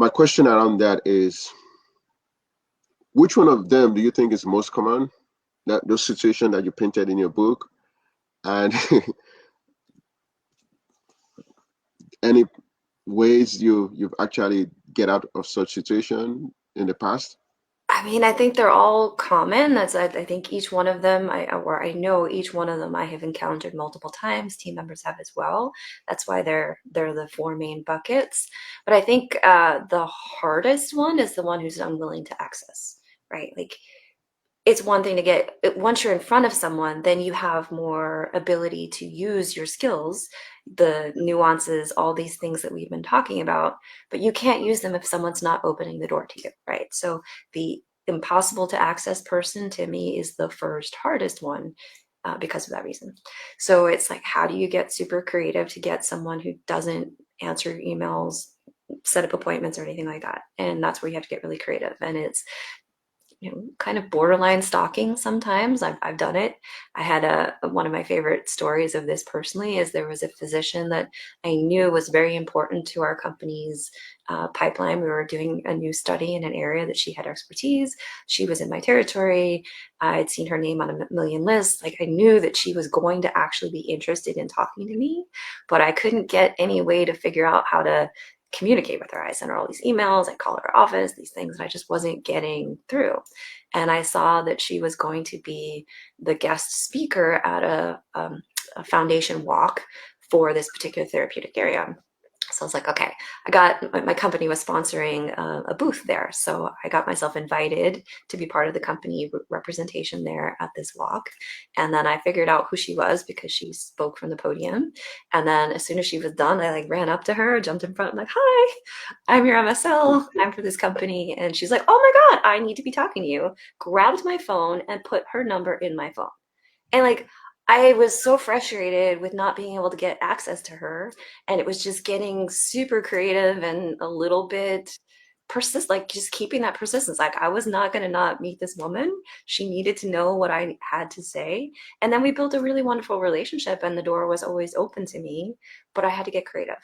my question around that is, which one of them do you think is most common? That those situations that you painted in your book, and any ways you've actually get out of such situation in the past? I mean, I think they're all common. I think each one of them, or I know each one of them I have encountered multiple times. Team members have as well. That's why they're the four main buckets. But I think the hardest one is the one who's unwilling to access, right? Like it's one thing to get once you're in front of someone, then you have more ability to use your skills, the nuances, all these things that we've been talking about, but you can't use them if someone's not opening the door to you, right? So the impossible to access person to me is the first hardest one, because of that reason. So it's like, how do you get super creative to get someone who doesn't answer your emails, set up appointments or anything like that? And that's where you have to get really creative. And it's kind of borderline stalking sometimes. I've done it. I had one of my favorite stories of this personally is there was a physician that I knew was very important to our company's pipeline. We were doing a new study in an area that she had expertise. She was in my territory. I'd seen her name on a million lists. Like I knew that she was going to actually be interested in talking to me, but I couldn't get any way to figure out how to communicate with her. I sent her all these emails, I called her office, these things, and I just wasn't getting through. And I saw that she was going to be the guest speaker at a foundation walk for this particular therapeutic area. So I was like, okay, my company was sponsoring a booth there. So I got myself invited to be part of the company representation there at this walk. And then I figured out who she was because she spoke from the podium. And then as soon as she was done, I like ran up to her, jumped in front. I'm like, hi, I'm your MSL. I'm for this company. And she's like, oh my God, I need to be talking to you. Grabbed my phone and put her number in my phone. And like, I was so frustrated with not being able to get access to her. And it was just getting super creative and a little bit like just keeping that persistence. Like, I was not going to not meet this woman. She needed to know what I had to say. And then we built a really wonderful relationship, and the door was always open to me, but I had to get creative.